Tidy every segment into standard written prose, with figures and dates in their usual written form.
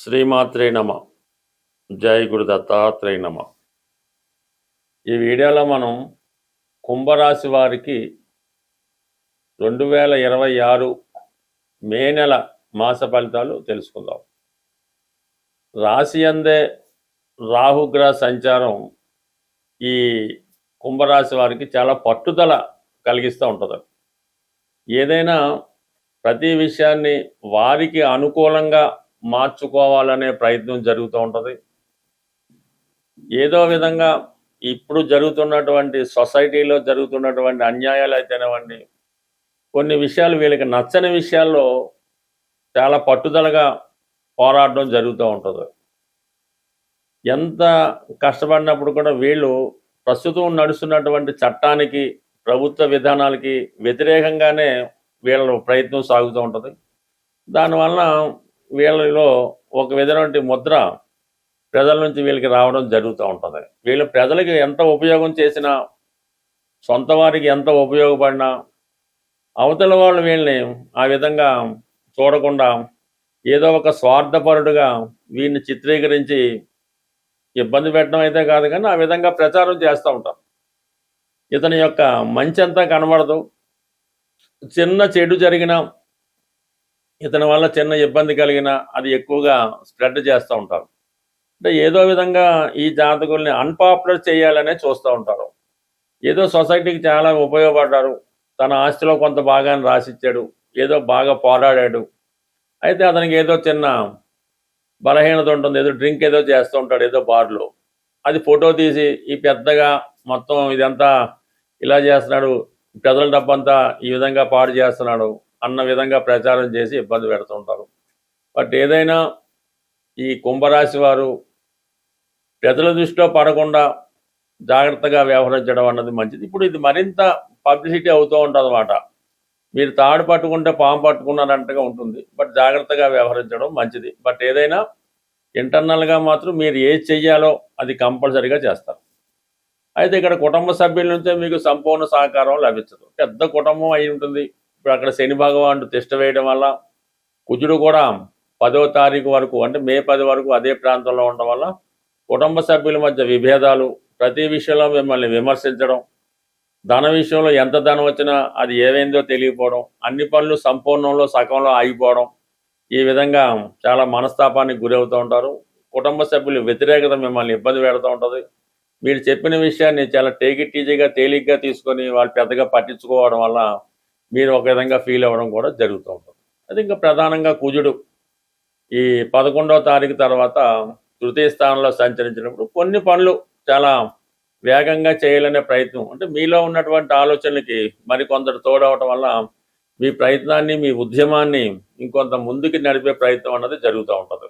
శ్రీమాత్రే నమ. జై గురు దత్తాత్రేయ నమ. ఈ వీడియోలో మనం కుంభరాశి వారికి 2026 మే నెల మాస ఫలితాలు తెలుసుకుందాం. రాశి అందే రాహుగ్రహ సంచారం ఈ కుంభరాశి వారికి చాలా పట్టుదల కలిగిస్తూ ఉంటుంది. ఏదైనా ప్రతి విషయాన్ని వారికి అనుకూలంగా మార్చుకోవాలనే ప్రయత్నం జరుగుతూ ఉంటుంది. ఏదో విధంగా ఇప్పుడు జరుగుతున్నటువంటి సొసైటీలో జరుగుతున్నటువంటి అన్యాయాలు అయితేనేవ్వండి, కొన్ని విషయాలు వీళ్ళకి నచ్చని విషయాల్లో చాలా పట్టుదలగా పోరాడడం జరుగుతూ ఉంటుంది. ఎంత కష్టపడినప్పుడు కూడా వీళ్ళు ప్రస్తుతం నడుస్తున్నటువంటి చట్టానికి, ప్రభుత్వ విధానాలకి వ్యతిరేకంగానే వీళ్ళ ప్రయత్నం సాగుతూ ఉంటుంది. దానివల్ల వీళ్ళలో ఒక విధమైన ముద్ర ప్రజల నుంచి వీళ్ళకి రావడం జరుగుతూ ఉంటుంది. వీళ్ళు ప్రజలకి ఎంత ఉపయోగం చేసినా, సొంత వారికి ఎంత ఉపయోగపడినా, అవతల వాళ్ళు వీళ్ళని ఆ విధంగా చూడకుండా ఏదో ఒక స్వార్థపరుడుగా వీడిని చిత్రీకరించి ఇబ్బంది పెట్టడం అయితే కాదు, కానీ ఆ విధంగా ప్రచారం చేస్తూ ఉంటారు. ఇతని యొక్క మంచి అంతా కనబడదు. చిన్న చెడు జరిగినా, ఇతని వల్ల చిన్న ఇబ్బంది కలిగినా అది ఎక్కువగా స్ప్రెడ్ చేస్తూ ఉంటారు. అంటే ఏదో విధంగా ఈ జాతకుల్ని అన్పాపులర్ చేయాలనే చూస్తూ ఉంటారు. ఏదో సొసైటీకి చాలా ఉపయోగపడ్డారు, తన ఆస్తిలో కొంత భాగాన్ని రాసిచ్చాడు, ఏదో బాగా పోరాడాడు, అయితే అతనికి ఏదో చిన్న బలహీనత ఉంటుంది, ఏదో డ్రింక్ ఏదో చేస్తూ ఉంటాడు ఏదో బార్లో, అది ఫోటో తీసి ఈ పెద్దగా మొత్తం ఇదంతా ఇలా చేస్తున్నాడు, ప్రజల డబ్బంతా ఈ విధంగా పాడు చేస్తున్నాడు అన్న విధంగా ప్రచారం చేసి ఇబ్బంది పెడుతుంటారు. బట్ ఏదైనా ఈ కుంభరాశి వారు ప్రజల దృష్టిలో పడకుండా జాగ్రత్తగా వ్యవహరించడం అన్నది మంచిది. ఇప్పుడు ఇది మరింత పబ్లిసిటీ అవుతూ ఉంటుంది అన్నమాట. మీరు తాడు పట్టుకుంటే పాము పట్టుకున్నారంటగా ఉంటుంది. బట్ జాగ్రత్తగా వ్యవహరించడం మంచిది. బట్ ఏదైనా ఇంటర్నల్గా మాత్రం మీరు ఏది చెయ్యాలో అది కంపల్సరీగా చేస్తారు. అయితే ఇక్కడ కుటుంబ సభ్యుల నుంచే మీకు సంపూర్ణ సహకారం లభించదు. పెద్ద కుటుంబం అయి ఉంటుంది. ఇప్పుడు అక్కడ శని భగవానుడు తిష్ట వేయడం వల్ల, కుజుడు కూడా 10వ తారీఖు వరకు అంటే మే 10 వరకు అదే ప్రాంతంలో ఉండడం వల్ల కుటుంబ సభ్యుల మధ్య విభేదాలు, ప్రతి విషయంలో మిమ్మల్ని విమర్శించడం, ధన విషయంలో ఎంత ధనం వచ్చినా అది ఏమైందో తెలియకపోవడం, అన్ని పనులు సంపూర్ణంలో సగంలో ఆగిపోవడం, ఈ విధంగా చాలా మనస్తాపానికి గురవుతూ ఉంటారు. కుటుంబ సభ్యులు వ్యతిరేకత మిమ్మల్ని ఇబ్బంది పెడుతూ ఉంటుంది. మీరు చెప్పిన విషయాన్ని చాలా టేక్ ఇట్ ఈజీగా తేలిగ్గా తీసుకొని వాళ్ళు పెద్దగా పట్టించుకోవడం వల్ల మీరు ఒక విధంగా ఫీల్ అవ్వడం కూడా జరుగుతూ ఉంటుంది. అది ఇంకా ప్రధానంగా కుజుడు ఈ 11వ తారీఖు తర్వాత తృతీయ స్థానంలో సంచరించినప్పుడు కొన్ని పనులు చాలా వేగంగా చేయాలనే ప్రయత్నం, అంటే మీలో ఉన్నటువంటి ఆలోచనలకి మరికొందరు తోడవటం వల్ల మీ ప్రయత్నాన్ని, మీ ఉద్యమాన్ని ఇంకొంత ముందుకు నడిపే ప్రయత్నం అన్నది జరుగుతూ ఉంటుంది.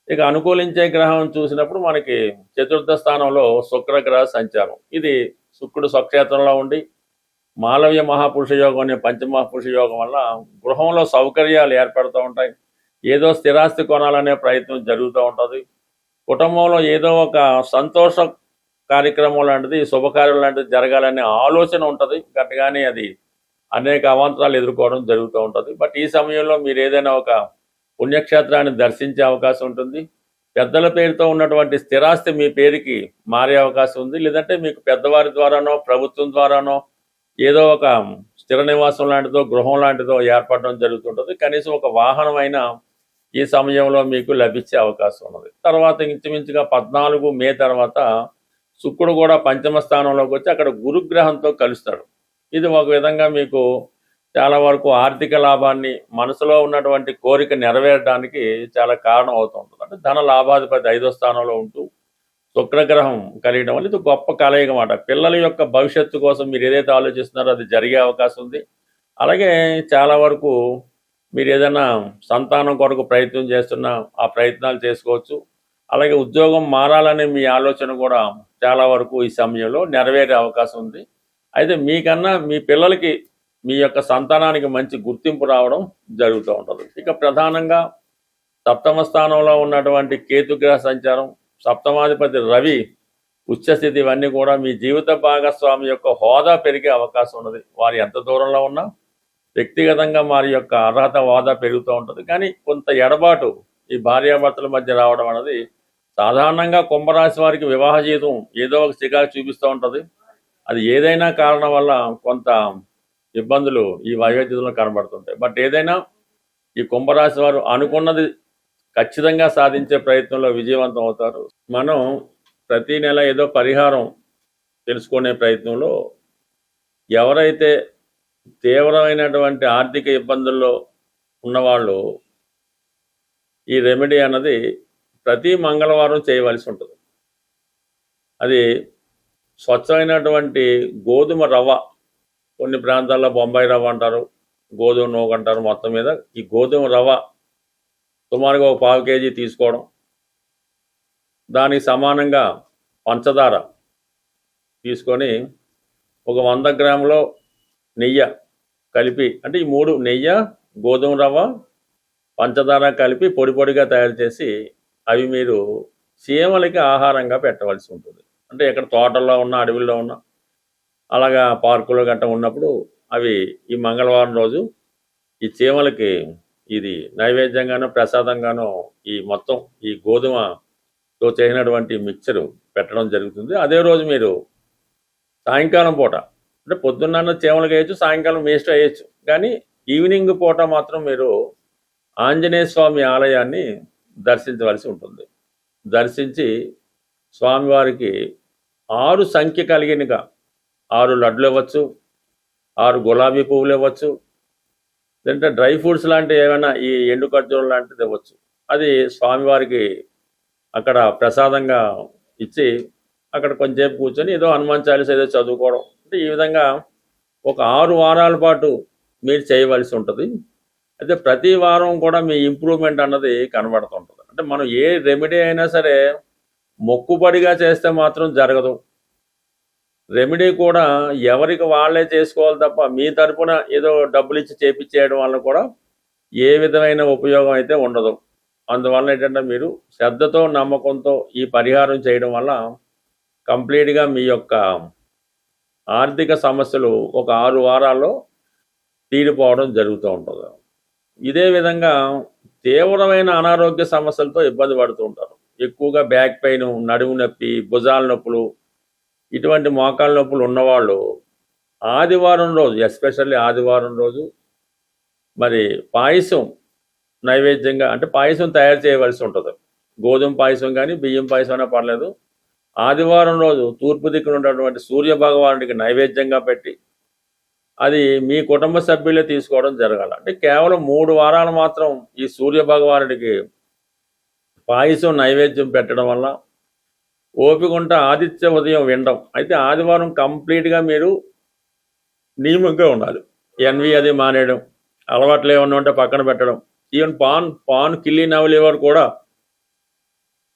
ఇక అనుకూలించే గ్రహం చూసినప్పుడు మనకి 4వ స్థానంలో శుక్రగ్రహ సంచారం. ఇది శుక్రుడు స్వక్షేత్రంలో ఉండి మాలవ్య మహాపురుష యోగం అనే పంచమహాపురుష యోగం వల్ల గృహంలో సౌకర్యాలు ఏర్పడుతూ ఉంటాయి. ఏదో స్థిరాస్తి కొనాలనే ప్రయత్నం జరుగుతూ ఉంటుంది. కుటుంబంలో ఏదో ఒక సంతోష కార్యక్రమం లాంటిది, శుభకార్యం లాంటిది జరగాలనే ఆలోచన ఉంటుంది. గట్టిగానే అది అనేక అవాంతరాలు ఎదుర్కోవడం జరుగుతూ ఉంటుంది. బట్ ఈ సమయంలో మీరు ఏదైనా ఒక పుణ్యక్షేత్రాన్ని దర్శించే అవకాశం ఉంటుంది. పెద్దల పేరుతో ఉన్నటువంటి స్థిరాస్తి మీ పేరుకి మారే అవకాశం ఉంది. లేదంటే మీకు పెద్దవారి ద్వారానో, ప్రభుత్వం ద్వారానో ఏదో ఒక స్థిర నివాసం లాంటిదో, గృహం లాంటిదో ఏర్పడడం జరుగుతుంటుంది. కనీసం ఒక వాహనం అయినా ఈ సమయంలో మీకు లభించే అవకాశం ఉన్నది. తర్వాత ఇంచుమించుగా 14 మే తర్వాత శుక్రుడు కూడా పంచమ స్థానంలోకి వచ్చి అక్కడ గురుగ్రహంతో కలుస్తాడు. ఇది ఒక విధంగా మీకు చాలా వరకు ఆర్థిక లాభాన్ని, మనసులో ఉన్నటువంటి కోరిక నెరవేరడానికి చాలా కారణం అవుతూ ఉంటుంది. అంటే ధన లాభాధిపతి 5వ స్థానంలో ఉంటూ శుక్రగ్రహం కలిగడం వల్ల ఇది గొప్ప కలయిక మాట. పిల్లల యొక్క భవిష్యత్తు కోసం మీరు ఏదైతే ఆలోచిస్తున్నారో అది జరిగే అవకాశం ఉంది. అలాగే చాలా వరకు మీరు ఏదైనా సంతానం కొరకు ప్రయత్నం చేస్తున్నా ఆ ప్రయత్నాలు చేసుకోవచ్చు. అలాగే ఉద్యోగం మారాలనే మీ ఆలోచన కూడా చాలా వరకు ఈ సమయంలో నెరవేరే అవకాశం ఉంది. అయితే మీకన్నా మీ పిల్లలకి, మీ యొక్క సంతానానికి మంచి గుర్తింపు రావడం జరుగుతూ ఉంటుంది. ఇక ప్రధానంగా 7వ స్థానంలో ఉన్నటువంటి కేతుగ్రహ సంచారం, సప్తమాధిపతి రవి ఉచ్చస్థితి, ఇవన్నీ కూడా మీ జీవిత భాగస్వామి యొక్క హోదా పెరిగే అవకాశం ఉన్నది. వారు ఎంత దూరంలో ఉన్నా వ్యక్తిగతంగా వారి యొక్క అర్హత హోదా పెరుగుతూ ఉంటుంది. కానీ కొంత ఎడబాటు ఈ భార్యాభర్తల మధ్య రావడం అనేది సాధారణంగా కుంభరాశి వారికి వివాహ జీవితం ఏదో ఒక చికాకు చూపిస్తూ ఉంటుంది. అది ఏదైనా కారణం వల్ల కొంత ఇబ్బందులు ఈ వైవాహిక కనబడుతుంటాయి. బట్ ఏదైనా ఈ కుంభరాశి వారు అనుకున్నది ఖచ్చితంగా సాధించే ప్రయత్నంలో విజయవంతం అవుతారు. మనం ప్రతి నెల ఏదో పరిహారం తెలుసుకునే ప్రయత్నంలో ఎవరైతే తీవ్రమైనటువంటి ఆర్థిక ఇబ్బందుల్లో ఉన్నవాళ్ళు ఈ రెమెడీ అన్నది ప్రతి మంగళవారం చేయవలసి ఉంటుంది. అది స్వచ్ఛమైనటువంటి గోధుమ రవ్వ, కొన్ని ప్రాంతాల్లో బొంబాయి రవ్వ అంటారు, గోధుమ నూక అంటారు. మొత్తం మీద ఈ గోధుమ రవ్వ సుమారుగా ఒక 1/4 కేజీ తీసుకోవడం, దానికి సమానంగా పంచదార తీసుకొని ఒక 100 గ్రాములో నెయ్యి కలిపి, అంటే ఈ 3 నెయ్యి, గోధుమ రవ్వ, పంచదార కలిపి పొడి పొడిగా తయారు చేసి అవి మీరు చీమలకి ఆహారంగా పెట్టవలసి ఉంటుంది. అంటే ఎక్కడ తోటల్లో ఉన్న, అడవిలో ఉన్న, అలాగా పార్కులో గట్ట ఉన్నప్పుడు అవి ఈ మంగళవారం రోజు ఈ చీమలకి ఇది నైవేద్యంగానో ప్రసాదంగానో ఈ మొత్తం ఈ గోధుమతో చేసినటువంటి మిక్చరు పెట్టడం జరుగుతుంది. అదే రోజు మీరు సాయంకాలం పూట, అంటే పొద్దున్న చీమలకి వేయచ్చు, సాయంకాలం వేస్ట్ వేయచ్చు, కానీ ఈవినింగ్ పూట మాత్రం మీరు ఆంజనేయ స్వామి ఆలయాన్ని దర్శించవలసి ఉంటుంది. దర్శించి స్వామివారికి 6 సంఖ్య కలిగినగా 6 లడ్లు ఇవ్వచ్చు, 6 గులాబీ పువ్వులు ఇవ్వచ్చు, లేదంటే డ్రై ఫ్రూట్స్ లాంటివి ఏమైనా ఈ ఎండు ఖర్జూరం లాంటిది ఇవ్వచ్చు. అది స్వామివారికి అక్కడ ప్రసాదంగా ఇచ్చి అక్కడ కొంచెంసేపు కూర్చొని ఏదో హనుమాన్ చాలీసా ఏదో చదువుకోవడం. అంటే ఈ విధంగా ఒక 6 వారాల పాటు మీరు చేయవలసి ఉంటుంది. అయితే ప్రతి వారం కూడా మీ ఇంప్రూవ్మెంట్ అన్నది కనబడుతుంటుంది. అంటే మనం ఏ రెమెడీ అయినా సరే మొక్కుబడిగా చేస్తే మాత్రం జరగదు. రెమెడీ కూడా ఎవరికి వాళ్ళే చేసుకోవాలి తప్ప మీ తరపున ఏదో డబ్బులు ఇచ్చి చేపించేయడం వల్ల కూడా ఏ విధమైన ఉపయోగం అయితే ఉండదు. అందువల్ల ఏంటంటే మీరు శ్రద్ధతో, నమ్మకంతో ఈ పరిహారం చేయడం వల్ల కంప్లీట్గా మీ యొక్క ఆర్థిక సమస్యలు ఒక 6 వారాల్లో తీరిపోవడం జరుగుతూ ఉంటుంది. ఇదే విధంగా తీవ్రమైన అనారోగ్య సమస్యలతో ఇబ్బంది పడుతూ ఉంటారు. ఎక్కువగా బ్యాక్ పెయిన్, నడుము నొప్పి, భుజాల నొప్పులు, ఇటువంటి మోకాళ్ళ నొప్పులు ఉన్నవాళ్ళు ఆదివారం రోజు, ఎస్పెషల్లీ ఆదివారం రోజు మరి పాయసం నైవేద్యంగా, అంటే పాయసం తయారు చేయవలసి ఉంటుంది. గోధుమ పాయసం కానీ బియ్యం పాయసం అయినా పర్లేదు. ఆదివారం రోజు తూర్పు దిక్కున ఉన్నటువంటి సూర్య భగవానుడికి నైవేద్యంగా పెట్టి అది మీ కుటుంబ సభ్యులే తీసుకోవడం జరగాలి. అంటే కేవలం 3 వారాలు మాత్రం ఈ సూర్య భగవానుడికి పాయసం నైవేద్యం పెట్టడం వల్ల ఓపిక ఉంటే ఆదిత్య ఉదయం వినడం. అయితే ఆదివారం కంప్లీట్గా మీరు నియమంగా ఉండాలి. ఎన్వి అది మానేయడం, అలవాట్లు ఏమన్నా ఉంటే పక్కన పెట్టడం. ఈవెన్ పాన్ కిల్లి నవలేవారు కూడా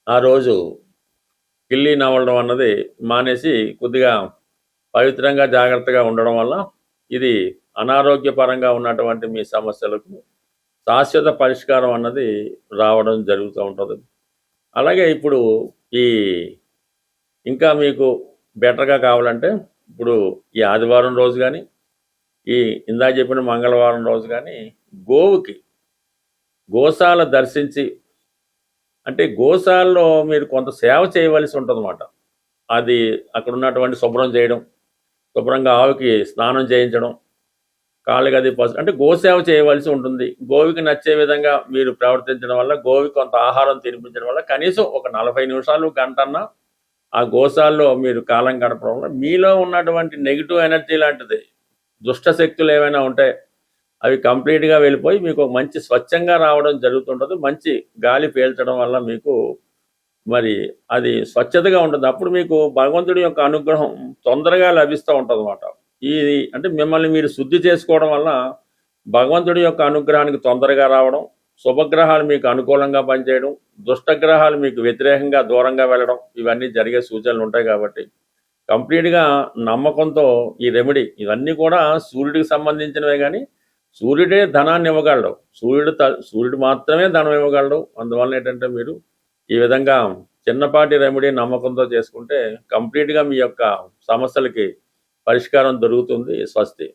ఆ రోజు కిల్లి నవలడం అన్నది మానేసి కొద్దిగా పవిత్రంగా జాగ్రత్తగా ఉండడం వల్ల ఇది అనారోగ్యపరంగా ఉన్నటువంటి మీ సమస్యలకు శాశ్వత పరిష్కారం అన్నది రావడం జరుగుతూ ఉంటుంది. అలాగే ఇప్పుడు ఈ ఇంకా మీకు బెటర్గా కావాలంటే ఇప్పుడు ఈ ఆదివారం రోజు కానీ, ఈ ఇందాక చెప్పిన మంగళవారం రోజు కానీ గోవుకి గోశాల దర్శించి, అంటే గోశాలలో మీరు కొంత సేవ చేయవలసి ఉంటుందన్నమాట. అది అక్కడ ఉన్నటువంటి శుభ్రం చేయడం, శుభ్రంగా ఆవుకి స్నానం చేయించడం, కాళ్ళకి అది అంటే గోసేవ చేయవలసి ఉంటుంది. గోవికి నచ్చే విధంగా మీరు ప్రవర్తించడం వల్ల, గోవికి కొంత ఆహారం తినిపించడం వల్ల కనీసం ఒక 40 నిమిషాలు, గంటన్నా ఆ గోశాలలో మీరు కాలం గడపడం వల్ల మీలో ఉన్నటువంటి నెగిటివ్ ఎనర్జీ లాంటిది, దుష్ట శక్తులు ఏమైనా ఉంటే అవి కంప్లీట్గా వెళ్ళిపోయి మీకు ఒక మంచి స్వచ్ఛంగా రావడం జరుగుతుంటుంది. మంచి గాలి పీల్చడం వల్ల మీకు మరి అది స్వచ్ఛతగా ఉంటుంది. అప్పుడు మీకు భగవంతుడి యొక్క అనుగ్రహం తొందరగా లభిస్తూ ఉంటుంది అన్నమాట. ఇది అంటే మిమ్మల్ని మీరు శుద్ధి చేసుకోవడం వల్ల భగవంతుడి యొక్క అనుగ్రహానికి తొందరగా రావడం, శుభగ్రహాలు మీకు అనుకూలంగా పనిచేయడం, దుష్టగ్రహాలు మీకు వ్యతిరేకంగా దూరంగా వెళ్ళడం, ఇవన్నీ జరిగే సూచనలు ఉంటాయి. కాబట్టి కంప్లీట్గా నమ్మకంతో ఈ రెమెడీ, ఇవన్నీ కూడా సూర్యుడికి సంబంధించినవే, కానీ సూర్యుడే ధనాన్ని ఇవ్వగలడు, సూర్యుడు మాత్రమే ధనం ఇవ్వగలడు. అందువల్ల ఏంటంటే మీరు ఈ విధంగా చిన్నపాటి రెమెడీ నమ్మకంతో చేసుకుంటే కంప్లీట్గా మీ యొక్క సమస్యలకి పరిష్కారం దొరుకుతుంది. స్వస్తి.